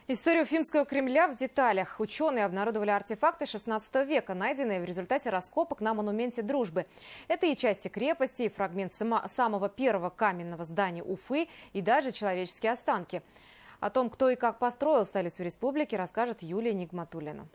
Историю Уфимского Кремля в деталях. Ученые обнародовали артефакты 16 века, найденные в результате раскопок на монументе Дружбы. Это и части крепости, и фрагмент самого первого каменного здания Уфы, и даже человеческие останки. О том, кто и как построил столицу республики, расскажет Юлия Нигматуллина.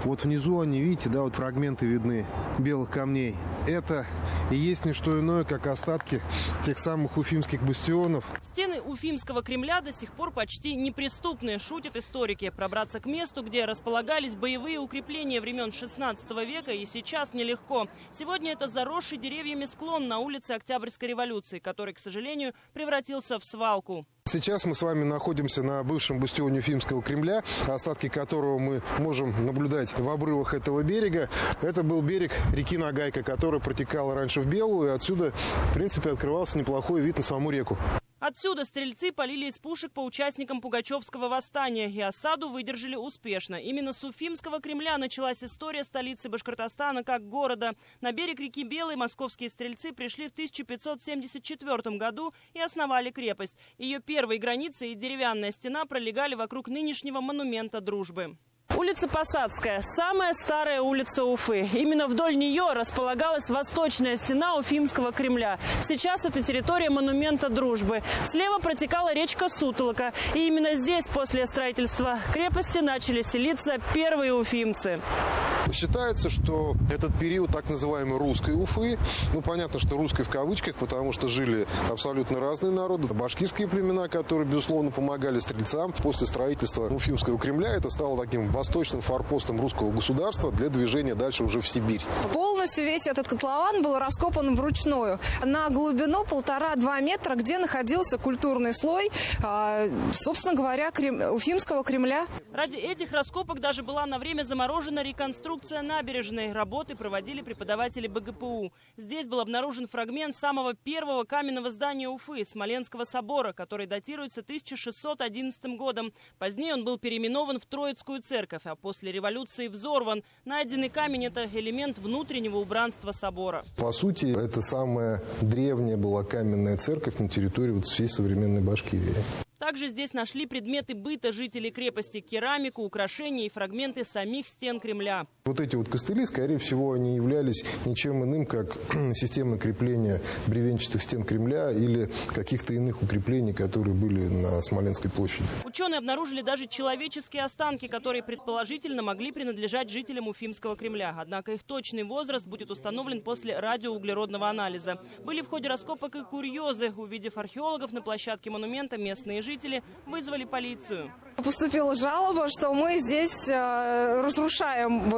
Вот внизу они, видите, да, вот фрагменты видны белых камней. Это и есть не что иное, как остатки тех самых уфимских бастионов. Стены Уфимского Кремля до сих пор почти неприступны, шутят историки. Пробраться к месту, где располагались боевые укрепления времен 16 века, и сейчас нелегко. Сегодня это заросший деревьями склон на улице Октябрьской революции, который, к сожалению, превратился в свалку. Сейчас мы с вами находимся на бывшем бастионе Уфимского Кремля, остатки которого мы можем наблюдать в обрывах этого берега. Это был берег реки Нагайка, которая протекала раньше в Белую, и отсюда, в принципе, открывался неплохой вид на саму реку. Отсюда стрельцы полили из пушек по участникам Пугачевского восстания, и осаду выдержали успешно. Именно с Уфимского Кремля началась история столицы Башкортостана как города. На берег реки Белой московские стрельцы пришли в 1574 году и основали крепость. Ее первые границы и деревянная стена пролегали вокруг нынешнего монумента Дружбы. Улица Посадская – самая старая улица Уфы. Именно вдоль нее располагалась восточная стена Уфимского Кремля. Сейчас это территория монумента Дружбы. Слева протекала речка Сутолока. И именно здесь после строительства крепости начали селиться первые уфимцы. Считается, что этот период так называемой русской Уфы, понятно, что русской в кавычках, потому что жили абсолютно разные народы. Башкирские племена, которые, безусловно, помогали стрельцам. После строительства Уфимского Кремля это стало таким восточным форпостом русского государства для движения дальше уже в Сибирь. Полностью весь этот котлован был раскопан вручную на глубину 1,5–2 метра, где находился культурный слой, собственно говоря, Уфимского Кремля. Ради этих раскопок даже была на время заморожена реконструкция набережной. Работы проводили преподаватели БГПУ. Здесь был обнаружен фрагмент самого первого каменного здания Уфы – Смоленского собора, который датируется 1611 годом. Позднее он был переименован в Троицкую церковь, а после революции взорван. Найденный камень – это элемент внутреннего убранства собора. По сути, это самая древняя была каменная церковь на территории всей современной Башкирии. Также здесь нашли предметы быта жителей крепости, керамику, украшения и фрагменты самих стен Кремля. Вот эти вот костыли, скорее всего, они являлись ничем иным, как системой крепления бревенчатых стен Кремля или каких-то иных укреплений, которые были на Смоленской площади. Ученые обнаружили даже человеческие останки, которые предположительно могли принадлежать жителям Уфимского Кремля. Однако их точный возраст будет установлен после радиоуглеродного анализа. Были в ходе раскопок и курьезы. Увидев археологов на площадке монумента, местные жители вызвали полицию. Поступила жалоба, что мы здесь разрушаем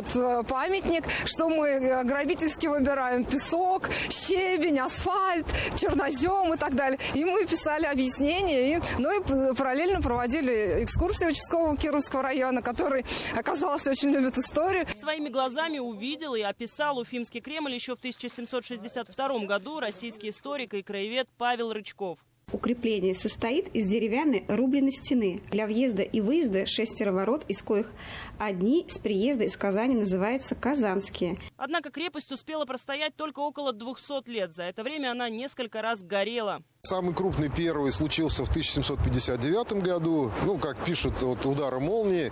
памятник, что мы грабительски выбираем песок, щебень, асфальт, чернозем и так далее. И мы писали объяснения, и параллельно проводили экскурсию участкового Кировского района, который, оказалось, очень любит историю. Своими глазами увидел и описал Уфимский Кремль еще в 1762 году российский историк и краевед Павел Рычков. Укрепление состоит из деревянной рубленой стены. Для въезда и выезда 6 ворот, из коих одни с приезда из Казани называются Казанские. Однако крепость успела простоять только около 200 лет. За это время она несколько раз горела. Самый крупный первый случился в 1759 году. Как пишут, от удара молнии.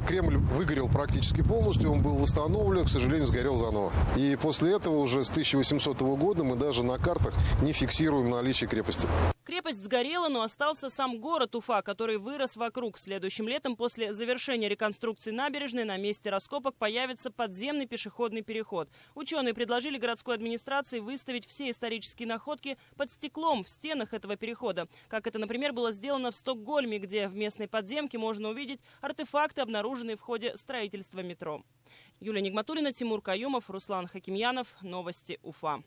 Кремль выгорел практически полностью, он был восстановлен, к сожалению, сгорел заново. И после этого уже с 1800 года мы даже на картах не фиксируем наличие крепости. Крепость сгорела, но остался сам город Уфа, который вырос вокруг. Следующим летом, после завершения реконструкции набережной, на месте раскопок появится подземный пешеходный переход. Ученые предложили городской администрации выставить все исторические находки под стеклом в стенах этого перехода. Как это, например, было сделано в Стокгольме, где в местной подземке можно увидеть артефакты, обнаруженные в ходе строительства метро. Юлия Нигматуллина, Тимур Каюмов, Руслан Хакимьянов. Новости Уфа.